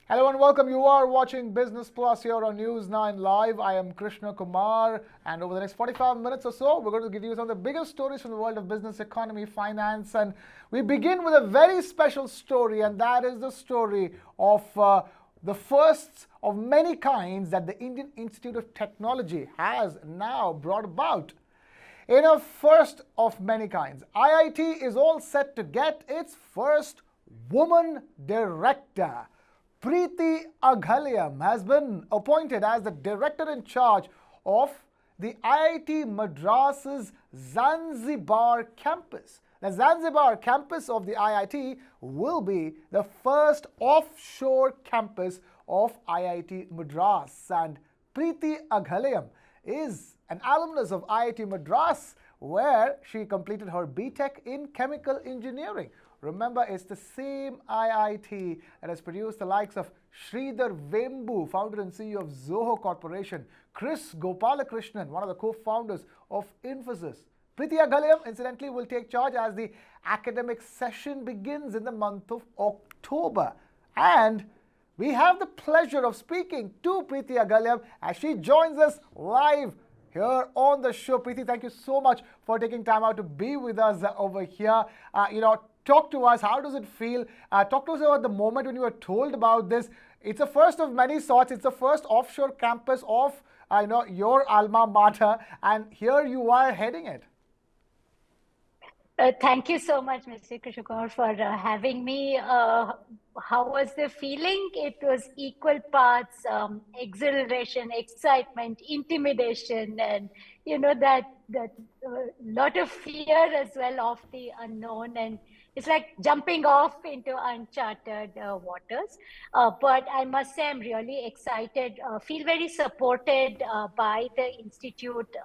Hello and welcome. You are watching Business Plus here on News9 Live. I am Krishna Kumar, and over the next 45 minutes or so, we're going to give you some of the biggest stories from the world of business, economy, finance. And we begin with a very special story, and that is the story of the firsts of many kinds that the Indian Institute of Technology has now brought about. In a first of many kinds, IIT is all set to get its first woman director. Preeti Aghalayam has been appointed as the director in charge of the IIT Madras Zanzibar campus. The Zanzibar campus of the IIT will be the first offshore campus of IIT Madras, and Preeti Aghalayam is an alumnus of IIT Madras, where she completed her BTech in chemical engineering. Remember, it's the same IIT that has produced the likes of Sridhar Vembu, founder and CEO of Zoho Corporation, Chris Gopalakrishnan, one of the co-founders of Infosys. Preeti Aghalayam, incidentally, will take charge as the academic session begins in the month of October. And we have the pleasure of speaking to Preeti Aghalayam as she joins us live here on the show. Preeti, thank you so much for taking time out to be with us over here. Talk to us. How does it feel? Talk to us about the moment when you were told about this. It's a first of many sorts. It's the first offshore campus of your alma mater, and here you are heading it. Thank you so much, Mr. Krishnakumar, for having me. How was the feeling? It was equal parts exhilaration, excitement, intimidation, and that lot of fear as well of the unknown. And it's like jumping off into uncharted waters. But I must say, I'm really excited, feel very supported by the Institute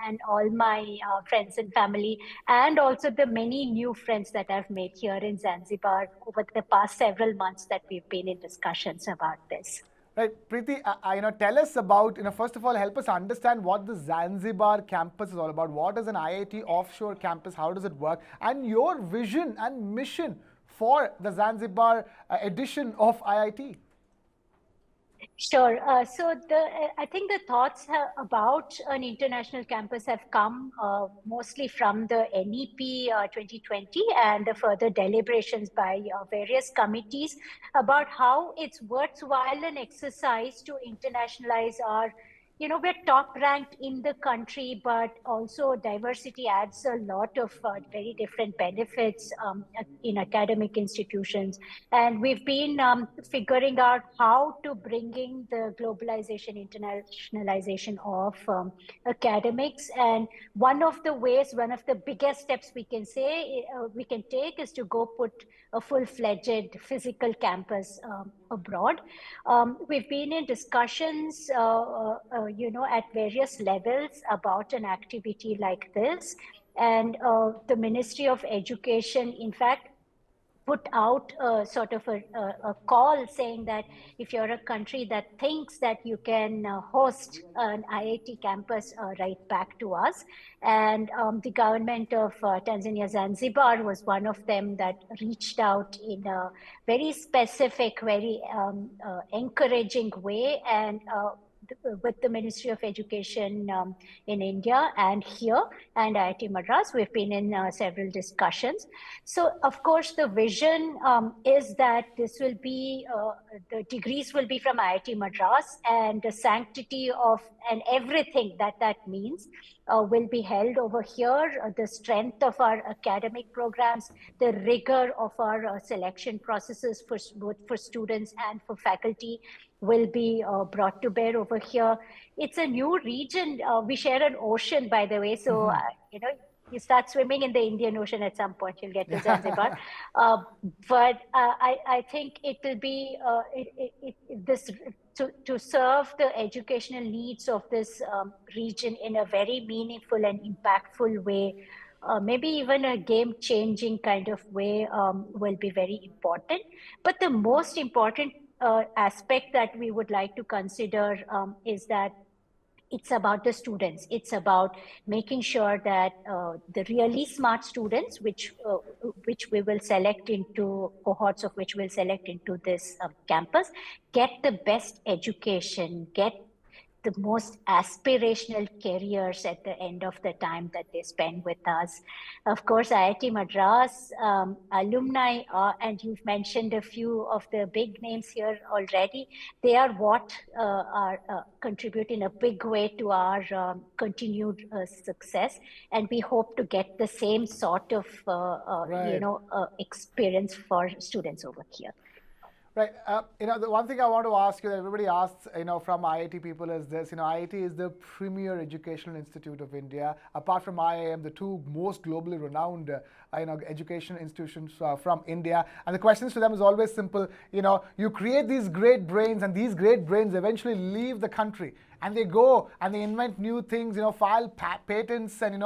and all my friends and family, and also the many new friends that I've made here in Zanzibar over the past several months that we've been in discussions about this. Right, Preeti, tell us about, first of all, help us understand what the Zanzibar campus is all about. What is an IIT offshore campus? How does it work? And your vision and mission for the Zanzibar edition of IIT. Sure. I think the thoughts about an international campus have come mostly from the NEP 2020 and the further deliberations by various committees about how it's worthwhile an exercise to internationalize our, we're top ranked in the country, but also diversity adds a lot of very different benefits in academic institutions. And we've been figuring out how to bringing the globalization, internationalization of academics. And one of the ways, one of the biggest steps we can say we can take is to go put a full-fledged physical campus abroad. We've been in discussions, at various levels about an activity like this. And the Ministry of Education, in fact, put out sort of a call saying that if you're a country that thinks that you can host an IIT campus, write back to us. And the government of Tanzania Zanzibar was one of them that reached out in a very specific, very encouraging way, and with the Ministry of Education in India and here and IIT Madras. We've been in several discussions. So, of course, the vision is that this will be, the degrees will be from IIT Madras, and the sanctity of and everything that that means will be held over here. The strength of our academic programs, the rigor of our selection processes for both for students and for faculty will be brought to bear over here. It's a new region. We share an ocean, by the way. So, you start swimming in the Indian Ocean at some point, you'll get to Zanzibar. But I think it will be this to serve the educational needs of this region in a very meaningful and impactful way. Maybe even a game-changing kind of way will be very important. But the most important aspect that we would like to consider is that it's about the students. It's about making sure that the really smart students, which we will select into cohorts of which we'll select into this campus, get the best education, get the most aspirational careers at the end of the time that they spend with us. Of course, IIT Madras alumni, and you've mentioned a few of the big names here already, they are what are contribute in a big way to our continued success. And we hope to get the same sort of, Right. experience for students over here. Right. The one thing I want to ask you that everybody asks, from IIT people is this. IIT is the premier educational institute of India. Apart from IIM, the two most globally renowned, education institutions from India. And the questions to them is always simple. You create these great brains, and these great brains eventually leave the country. And they go and they invent new things, file patents and,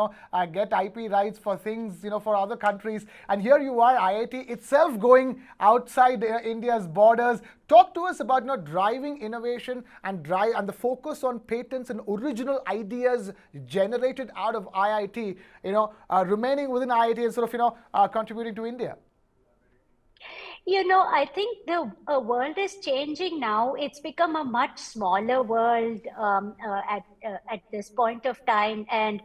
get IP rights for things, for other countries. And here you are, IIT itself going outside India's borders. Talk to us about, driving innovation and the focus on patents and original ideas generated out of IIT, remaining within IIT and sort of, contributing to India. I think the world is changing now. It's become a much smaller world at this point of time. And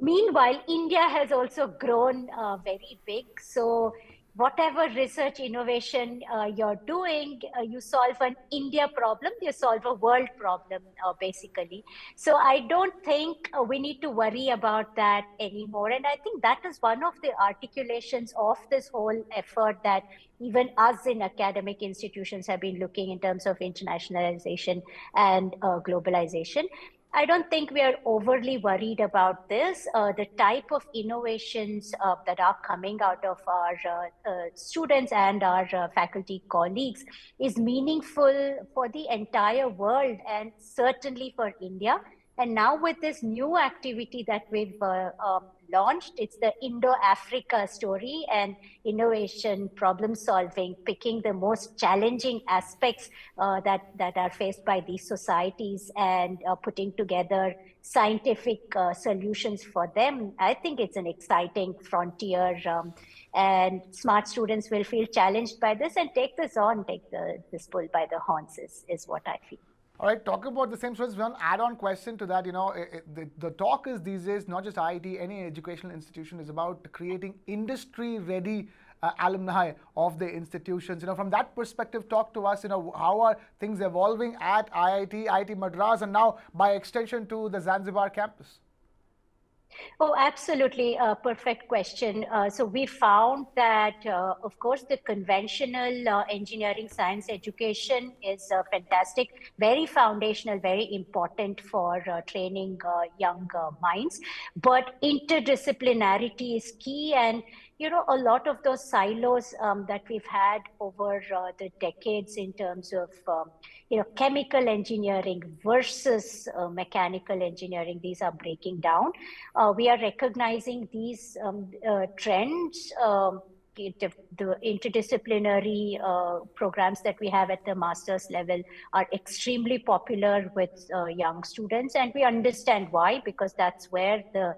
meanwhile, India has also grown very big. So whatever research innovation you're doing, you solve an India problem, you solve a world problem, basically. So I don't think we need to worry about that anymore. And I think that is one of the articulations of this whole effort that even us in academic institutions have been looking in terms of internationalization and globalization. I don't think we are overly worried about this. The type of innovations that are coming out of our students and our faculty colleagues is meaningful for the entire world and certainly for India. And now with this new activity that we've launched, it's the Indo-Africa story and innovation, problem solving, picking the most challenging aspects that are faced by these societies and putting together scientific solutions for them. I think it's an exciting frontier, and smart students will feel challenged by this and take this on, take this bull by the horns is what I feel. All right, talk about the same. So, one add-on question to that. The talk is these days, not just IIT, any educational institution is about creating industry-ready alumni of the institutions. From that perspective, talk to us. How are things evolving at IIT Madras, and now by extension to the Zanzibar campus? Oh, absolutely. Perfect question. So we found that, of course, the conventional engineering science education is fantastic, very foundational, very important for training young minds. But interdisciplinarity is key. And a lot of those silos that we've had over the decades in terms of, chemical engineering versus mechanical engineering, these are breaking down. We are recognizing these trends. The interdisciplinary programs that we have at the master's level are extremely popular with young students, and we understand why, because that's where the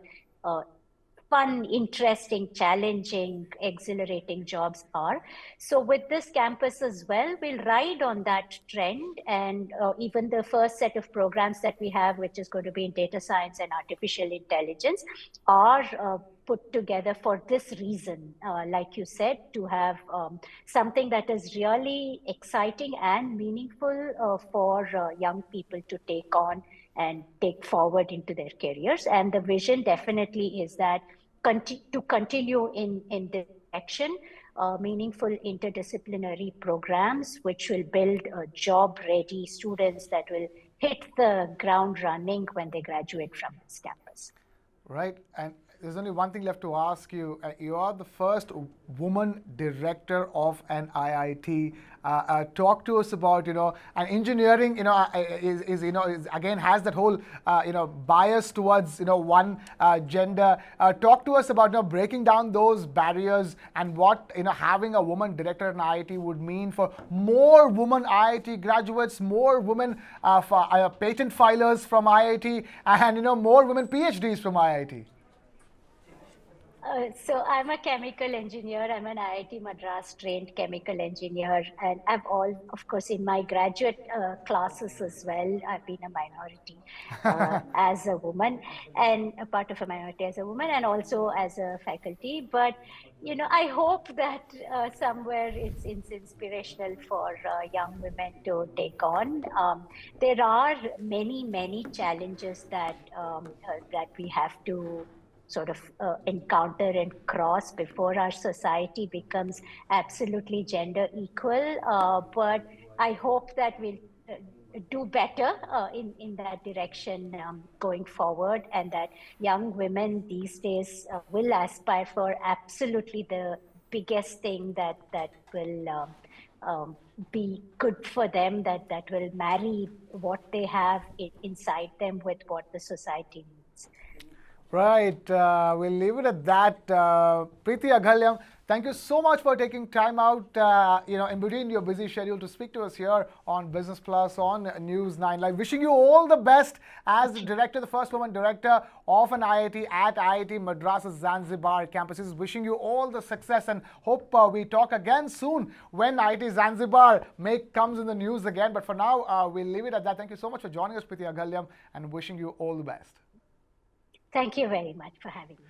fun, interesting, challenging, exhilarating jobs are. So with this campus as well, we'll ride on that trend, and even the first set of programs that we have, which is going to be in data science and artificial intelligence, are put together for this reason, like you said, to have something that is really exciting and meaningful for young people to take on and take forward into their careers. And the vision definitely is that to continue in this direction, meaningful interdisciplinary programs, which will build job-ready students that will hit the ground running when they graduate from this campus. Right. And there's only one thing left to ask you. You are the first woman director of an IIT. Talk to us about, and engineering, is again has that whole, bias towards, one gender. Talk to us about, breaking down those barriers and what, having a woman director in IIT would mean for more women IIT graduates, more women patent filers from IIT, and, more women PhDs from IIT. So I'm a chemical engineer. I'm an IIT Madras trained chemical engineer, and I've of course, in my graduate classes as well, I've been a minority as a woman, and a part of a minority as a woman, and also as a faculty. But I hope that somewhere it's inspirational for young women to take on. There are many challenges that we have to sort of encounter and cross before our society becomes absolutely gender equal. But I hope that we'll do better in that direction going forward, and that young women these days will aspire for absolutely the biggest thing that will be good for them, that will marry what they have inside them with what the society needs. Right. We'll leave it at that. Preeti Aghalayam, thank you so much for taking time out, in between your busy schedule to speak to us here on Business Plus on News9 Live. Wishing you all the best as the director, the first woman director of an IIT at IIT Madras Zanzibar campuses. Wishing you all the success and hope we talk again soon when IIT Zanzibar comes in the news again. But for now, we'll leave it at that. Thank you so much for joining us, Preeti Aghalayam, and wishing you all the best. Thank you very much for having me.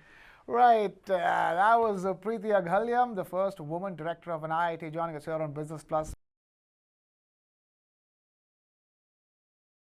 Right, that was Preeti Aghalayam, the first woman director of an IIT, joining us here on Business Plus.